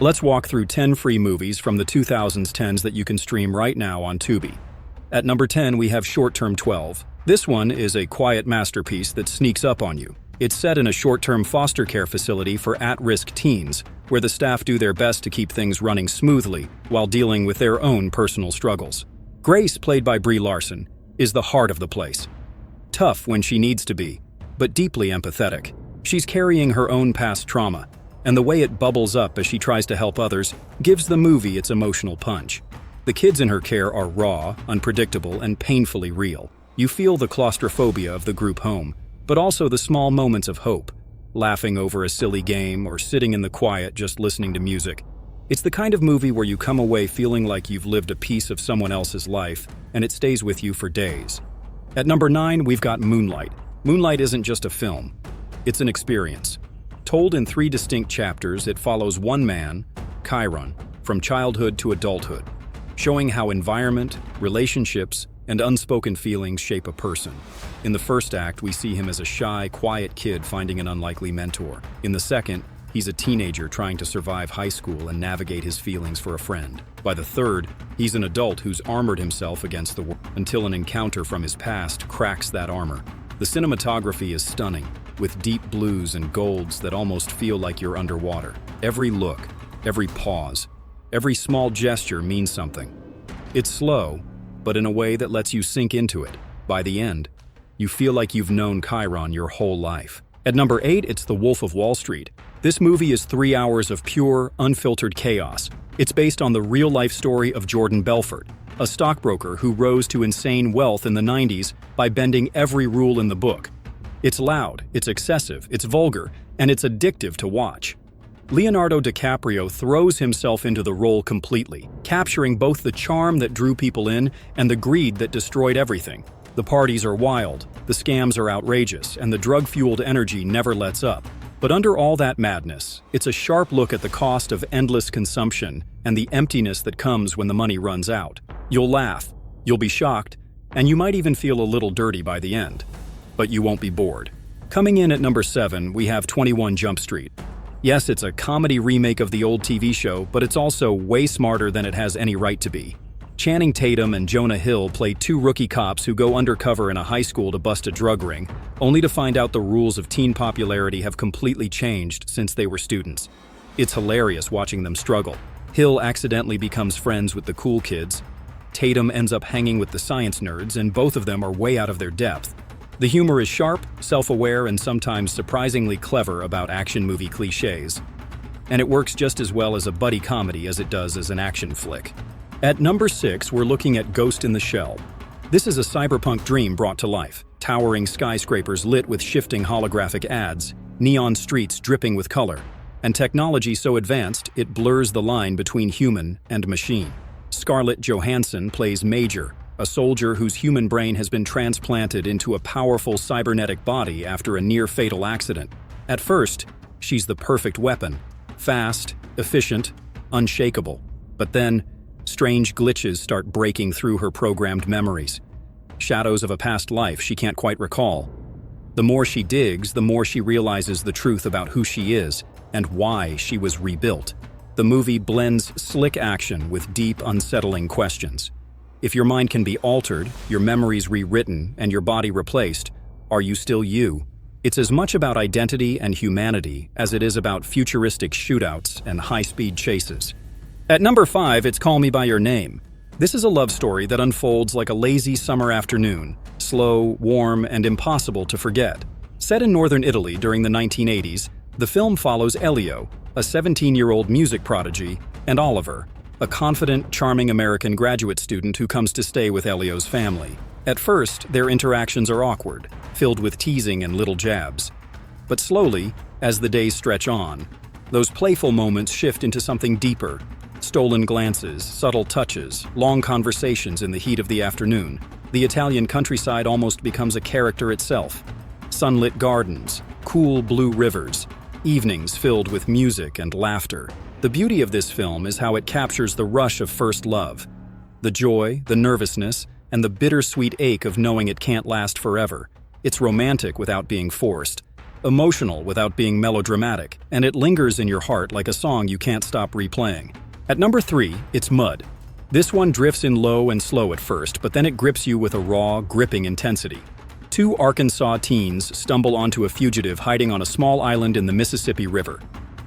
Let's walk through 10 free movies from the 2010s that you can stream right now on Tubi. At number 10, we have Short-Term 12. This one is a quiet masterpiece that sneaks up on you. It's set in a short-term foster care facility for at-risk teens, where the staff do their best to keep things running smoothly while dealing with their own personal struggles. Grace, played by Brie Larson, is the heart of the place. Tough when she needs to be, but deeply empathetic. She's carrying her own past trauma, and the way it bubbles up as she tries to help others gives the movie its emotional punch. The kids in her care are raw, unpredictable, and painfully real. You feel the claustrophobia of the group home, but also the small moments of hope, laughing over a silly game or sitting in the quiet just listening to music. It's the kind of movie where you come away feeling like you've lived a piece of someone else's life, and it stays with you for days. At number 9, we've got Moonlight. Moonlight isn't just a film, it's an experience. Told in 3 distinct chapters, it follows one man, Chiron, from childhood to adulthood, showing how environment, relationships, and unspoken feelings shape a person. In the first act, we see him as a shy, quiet kid finding an unlikely mentor. In the second, he's a teenager trying to survive high school and navigate his feelings for a friend. By the third, he's an adult who's armored himself against the world until an encounter from his past cracks that armor. The cinematography is stunning, with deep blues and golds that almost feel like you're underwater. Every look, every pause, every small gesture means something. It's slow, but in a way that lets you sink into it. By the end, you feel like you've known Chiron your whole life. At number 8, it's The Wolf of Wall Street. This movie is 3 hours of pure, unfiltered chaos. It's based on the real-life story of Jordan Belfort, a stockbroker who rose to insane wealth in the 90s by bending every rule in the book. It's loud, it's excessive, it's vulgar, and it's addictive to watch. Leonardo DiCaprio throws himself into the role completely, capturing both the charm that drew people in and the greed that destroyed everything. The parties are wild, the scams are outrageous, and the drug-fueled energy never lets up. But under all that madness, it's a sharp look at the cost of endless consumption and the emptiness that comes when the money runs out. You'll laugh, you'll be shocked, and you might even feel a little dirty by the end. But you won't be bored. Coming in at number 7, we have 21 Jump Street. Yes, it's a comedy remake of the old TV show, but it's also way smarter than it has any right to be. Channing Tatum and Jonah Hill play 2 rookie cops who go undercover in a high school to bust a drug ring, only to find out the rules of teen popularity have completely changed since they were students. It's hilarious watching them struggle. Hill accidentally becomes friends with the cool kids. Tatum ends up hanging with the science nerds, and both of them are way out of their depth. The humor is sharp, self-aware, and sometimes surprisingly clever about action movie cliches. And it works just as well as a buddy comedy as it does as an action flick. At number 6, we're looking at Ghost in the Shell. This is a cyberpunk dream brought to life. Towering skyscrapers lit with shifting holographic ads, neon streets dripping with color, and technology so advanced it blurs the line between human and machine. Scarlett Johansson plays Major, a soldier whose human brain has been transplanted into a powerful cybernetic body after a near-fatal accident. At first, she's the perfect weapon, fast, efficient, unshakable. But then, strange glitches start breaking through her programmed memories. Shadows of a past life she can't quite recall. The more she digs, the more she realizes the truth about who she is and why she was rebuilt. The movie blends slick action with deep, unsettling questions. If your mind can be altered, your memories rewritten, and your body replaced, are you still you? It's as much about identity and humanity as it is about futuristic shootouts and high-speed chases. At number 5, it's Call Me By Your Name. This is a love story that unfolds like a lazy summer afternoon, slow, warm, and impossible to forget. Set in northern Italy during the 1980s, the film follows Elio, a 17-year-old music prodigy, and Oliver, a confident, charming American graduate student who comes to stay with Elio's family. At first, their interactions are awkward, filled with teasing and little jabs. But slowly, as the days stretch on, those playful moments shift into something deeper. Stolen glances, subtle touches, long conversations in the heat of the afternoon. The Italian countryside almost becomes a character itself. Sunlit gardens, cool blue rivers, evenings filled with music and laughter. The beauty of this film is how it captures the rush of first love, the joy, the nervousness, and the bittersweet ache of knowing it can't last forever. It's romantic without being forced, emotional without being melodramatic, and it lingers in your heart like a song you can't stop replaying. At number 3, it's Mud. This one drifts in low and slow at first, but then it grips you with a raw, gripping intensity. Two Arkansas teens stumble onto a fugitive hiding on a small island in the Mississippi River.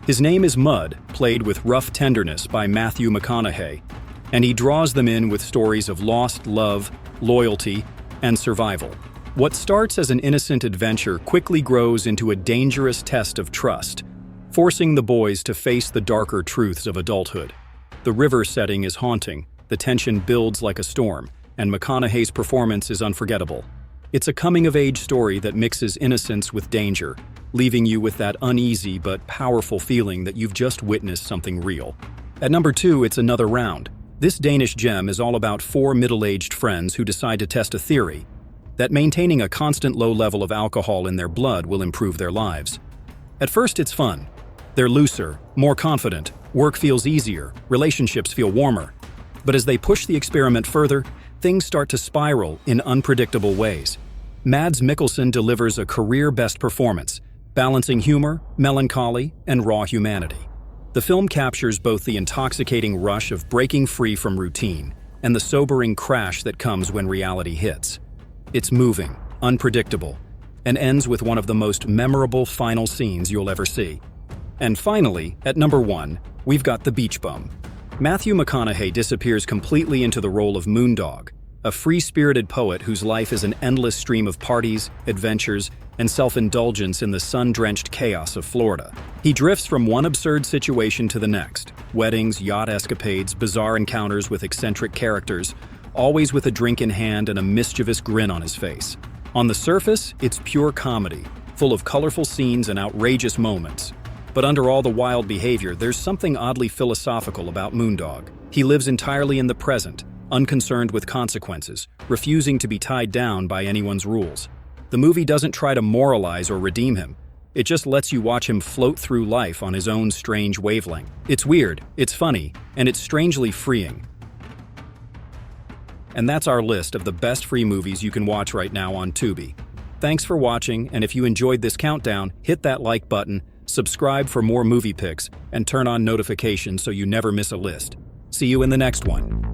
His name is Mud, played with rough tenderness by Matthew McConaughey, and he draws them in with stories of lost love, loyalty, and survival. What starts as an innocent adventure quickly grows into a dangerous test of trust, forcing the boys to face the darker truths of adulthood. The river setting is haunting, the tension builds like a storm, and McConaughey's performance is unforgettable. It's a coming-of-age story that mixes innocence with danger, leaving you with that uneasy but powerful feeling that you've just witnessed something real. At number 2, it's Another Round. This Danish gem is all about 4 middle-aged friends who decide to test a theory that maintaining a constant low level of alcohol in their blood will improve their lives. At first, it's fun. They're looser, more confident, work feels easier, relationships feel warmer. But as they push the experiment further, things start to spiral in unpredictable ways. Mads Mikkelsen delivers a career-best performance, balancing humor, melancholy, and raw humanity. The film captures both the intoxicating rush of breaking free from routine and the sobering crash that comes when reality hits. It's moving, unpredictable, and ends with one of the most memorable final scenes you'll ever see. And finally, at number 1, we've got The Beach Bum. Matthew McConaughey disappears completely into the role of Moondog, a free-spirited poet whose life is an endless stream of parties, adventures, and self-indulgence in the sun-drenched chaos of Florida. He drifts from one absurd situation to the next: weddings, yacht escapades, bizarre encounters with eccentric characters, always with a drink in hand and a mischievous grin on his face. On the surface, it's pure comedy, full of colorful scenes and outrageous moments. But under all the wild behavior, there's something oddly philosophical about Moondog. He lives entirely in the present, unconcerned with consequences, refusing to be tied down by anyone's rules. The movie doesn't try to moralize or redeem him. It just lets you watch him float through life on his own strange wavelength. It's weird, it's funny, and it's strangely freeing. And that's our list of the best free movies you can watch right now on Tubi. Thanks for watching, and if you enjoyed this countdown, hit that like button, subscribe for more movie picks, and turn on notifications so you never miss a list. See you in the next one.